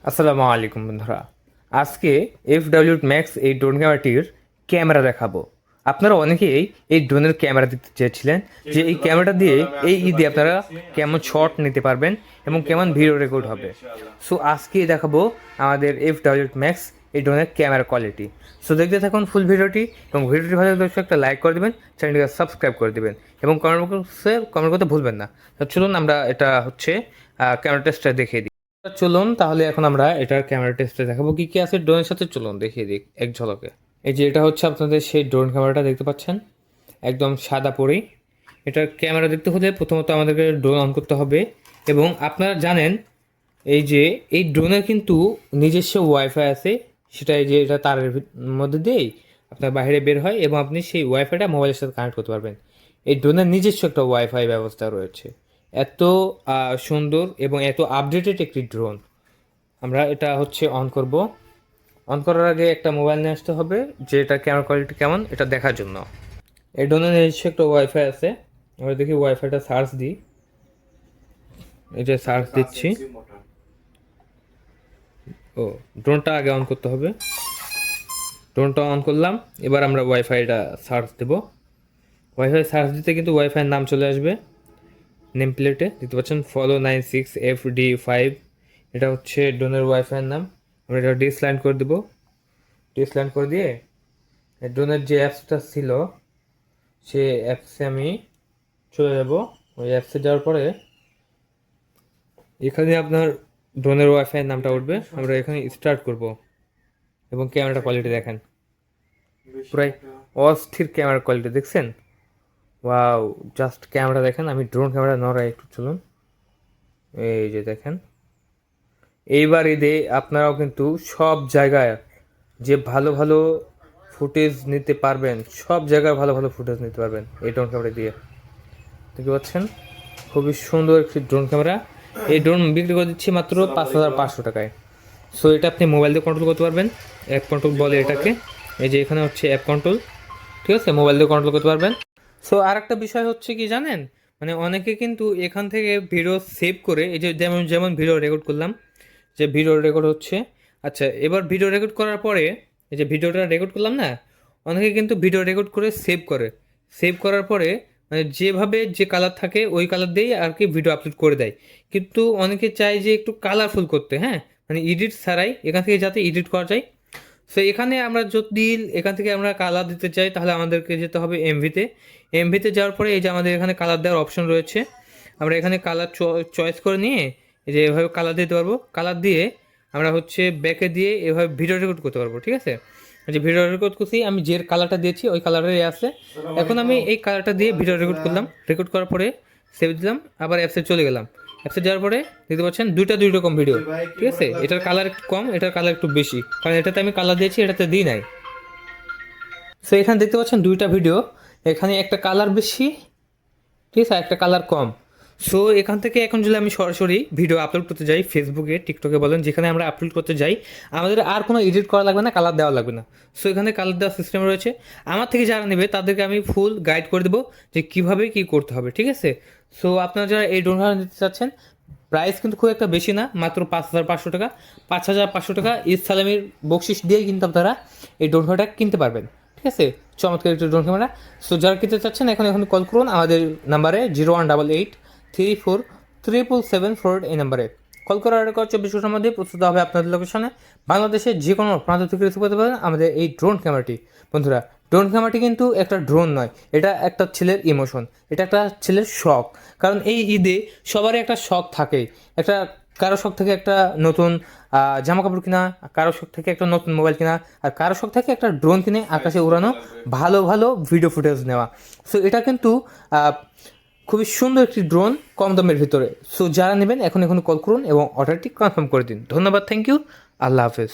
আসসালামু আলাইকুম বন্ধুরা। আজকে FW ম্যাক্স এই ড্রোন ক্যামেরাটির ক্যামেরা দেখাবো। আপনারা অনেকেই এই ড্রোনের ক্যামেরা দিতে চেয়েছিলেন যে এই ক্যামেরাটা দিয়ে এই ঈদে আপনারা কেমন শট নিতে পারবেন এবং কেমন ভিডিও রেকর্ড হবে। সো আজকে দেখাবো আমাদের FW ম্যাক্স এই ড্রোনের ক্যামেরা কোয়ালিটি। সো দেখতে থাকুন ফুল ভিডিওটি এবং ভিডিওটি ভালো লাগলে একটা লাইক করে দেবেন, চ্যানেলটিকে সাবস্ক্রাইব করে দেবেন এবং কমেন্ট করতে ভুলবেন না। তো চলুন আমরা এটা হচ্ছে ক্যামেরা টেস্টটা দেখিয়ে দিই। চলুন তাহলে এখন আমরা এটার ক্যামেরা টেস্টে দেখাবো কি কি আছে ড্রোনের সাথে। চলুন দেখিয়ে দিই এক ঝলকে। এই যে এটা হচ্ছে আপনাদের সেই ড্রোন ক্যামেরাটা দেখতে পাচ্ছেন, একদম সাদা পরি। এটার ক্যামেরা দেখতে হলে প্রথমত আমাদেরকে ড্রোন অন করতে হবে এবং আপনারা জানেন এই যে এই ড্রোনের কিন্তু নিজস্ব ওয়াইফাই আছে, সেটা এই যে এটা তারের মধ্যে দিয়েই আপনার বাইরে বের হয় এবং আপনি সেই ওয়াইফাইটা মোবাইলের সাথে কানেক্ট করতে পারবেন। এই ড্রোনের নিজস্ব একটা ওয়াইফাই ব্যবস্থা রয়েছে। এত সুন্দর এবং এত আপডেটেড একটি ড্রোন। আমরা এটা হচ্ছে অন করব। অন করার আগে একটা মোবাইল নিয়ে আসতে হবে যে এটা ক্যামেরা কোয়ালিটি কেমন এটা দেখার জন্য। এই ড্রোনের নিজস্ব একটা ওয়াইফাই আছে। আমরা দেখি ওয়াইফাইটা সার্চ দিই। এই যে সার্চ দিচ্ছি। ও, ড্রোনটা আগে অন করতে হবে। ড্রোনটা অন করলাম, এবার আমরা ওয়াইফাইটা সার্চ দেব। ওয়াইফাই সার্চ দিতে কিন্তু ওয়াইফাইয়ের নাম চলে আসবে নেম প্লেটে, দেখতে পাচ্ছেন Follow96FD5। এটা হচ্ছে ড্রোনের ওয়াইফাইয়ের নাম। আমরা এটা ডিসলাইন করে দেবো। ডিসলাইন করে দিয়ে ড্রোনের যে অ্যাপসটা ছিল সে অ্যাপসে আমি চলে যাব। ওই অ্যাপসে যাওয়ার পরে এখানে আপনার ড্রোনের ওয়াইফাইয়ের নামটা উঠবে। আমরা এখানে স্টার্ট করব এবং ক্যামেরা কোয়ালিটি দেখেন, প্রায় অস্থির ক্যামেরা কোয়ালিটি দেখছেন। ওয়াও, জাস্ট ক্যামেরা দেখেন। আমি ড্রোন ক্যামেরা নড়াই একটু, চলুন। এই যে দেখেন, এইবার ঈদে আপনারাও কিন্তু সব জায়গায় যে ভালো ভালো ফুটেজ নিতে পারবেন, সব জায়গায় ভালো ভালো ফুটেজ নিতে পারবেন এই ড্রোন ক্যামেরা দিয়ে। দেখতে পাচ্ছেন খুবই সুন্দর একটি ড্রোন ক্যামেরা। এই ড্রোন বিক্রি করে দিচ্ছি মাত্র 5,500 টাকায়। সো এটা আপনি মোবাইল দিয়ে কন্ট্রোল করতে পারবেন। অ্যাপ কন্ট্রোল বলে এটাকে। এই যে এখানে হচ্ছে অ্যাপ কন্ট্রোল, ঠিক আছে, মোবাইল দিয়ে কন্ট্রোল করতে পারবেন। সো আর একটা বিষয় হচ্ছে কি জানেন, মানে অনেকে কিন্তু এখান থেকে ভিডিও সেভ করে, এই যে যেমন যেমন ভিডিও রেকর্ড করলাম, যে ভিডিও রেকর্ড হচ্ছে। আচ্ছা, এবার ভিডিও রেকর্ড করার পরে এই যে ভিডিওটা রেকর্ড করলাম না, অনেকে কিন্তু ভিডিও রেকর্ড করে সেভ করে। সেভ করার পরে মানে যেভাবে যে কালার থাকে ওই কালার দিয়েই আর কি ভিডিও আপলোড করে দেয়। কিন্তু অনেকে চায় যে একটু কালারফুল করতে, হ্যাঁ, মানে এডিট ছাড়াই এখান থেকে যাতে এডিট করা যায়। সো এখানে আমরা যদি এখান থেকে আমরা কালার দিতে চাই তাহলে আমাদেরকে যেতে হবে এমভিতে। এমভিতে যাওয়ার পরে এই যে আমাদের এখানে কালার দেওয়ার অপশন রয়েছে। আমরা এখানে কালার চয়েস করে নিয়ে এই যে এভাবে কালার দিতে পারবো। কালার দিয়ে আমরা হচ্ছে ব্যাকে দিয়ে এভাবে ভিডিও রেকর্ড করতে পারবো, ঠিক আছে। যে ভিডিও রেকর্ড করছি আমি যে কালারটা দিয়েছি ওই কালারের আছে। এখন আমি এই কালারটা দিয়ে ভিডিও রেকর্ড করলাম। রেকর্ড করার পরে সেভ দিলাম, আবার অ্যাপসে চলে গেলাম। অ্যাপসে যাওয়ার পরে দেখতে পাচ্ছেন দুই রকম ভিডিও, ঠিক আছে। এটার কালার একটু কম, এটার কালার একটু বেশি, কারণ এটাতে আমি কালার দিয়েছি, এটাতে দিই নাই। সো এখানে দেখতে পাচ্ছেন দুইটা ভিডিও, এখানে একটা কালার বেশি, ঠিক আছে, একটা কালার কম। সো এখান থেকে এখন যদি আমি সরাসরি ভিডিও আপলোড করতে যাই ফেসবুকে, টিকটকে বলেন, যেখানে আমরা আপলোড করতে যাই, আমাদের আর কোনো এডিট করা লাগবে না, কালার দেওয়া লাগবে না। সো এখানে কালার দেওয়ার সিস্টেম রয়েছে। আমার থেকে যারা নেবে তাদেরকে আমি ফুল গাইড করে দেবো যে কীভাবে কী করতে হবে, ঠিক আছে। সো আপনারা যারা এই ড্রোন ক্যামেরা নিতে চাচ্ছেন, প্রাইস কিন্তু খুব একটা বেশি না, মাত্র 5,500 টাকা। 5,500 টাকা ঈদ সালামির বকশিস দিয়েই কিন্তু আপনারা এই ড্রোন ক্যামেরাটা কিনতে পারবেন, ঠিক আছে। চমৎকার একটি ড্রোন ক্যামেরা। সো যারা কিনতে চাচ্ছেন এখন কল করুন আমাদের নাম্বারে 0188347774 এই নাম্বারে কল করার 24 ঘন্টার মধ্যে প্রস্তুত হবে আপনাদের লোকেশনে। বাংলাদেশের যে কোনো প্রান্ত থেকে রিসিভ করতে পারেন আমাদের এই ড্রোন ক্যামেরাটি। বন্ধুরা, ড্রোন ক্যামেরাটি কিন্তু একটা ড্রোন নয়, এটা একটা ছেলের ইমোশন, এটা একটা ছেলের শখ। কারণ এই ঈদে সবারই একটা শখ থাকেই। একটা কারো শখ থেকে একটা নতুন জামা কাপড় কিনা, কারো শখ থেকে একটা নতুন মোবাইল কিনা, আর কারো শখ থেকে একটা ড্রোন কিনে আকাশে উড়ানো, ভালো ভালো ভিডিও ফুটেজ নেওয়া। সো এটা কিন্তু খুবই সুন্দর একটি ড্রোন কম দামের ভিতরে। সো যারা নেবেন এখন কল করুন এবং অর্ডারটি কনফার্ম করে দিন। ধন্যবাদ, থ্যাংক ইউ, আল্লাহ হাফেজ।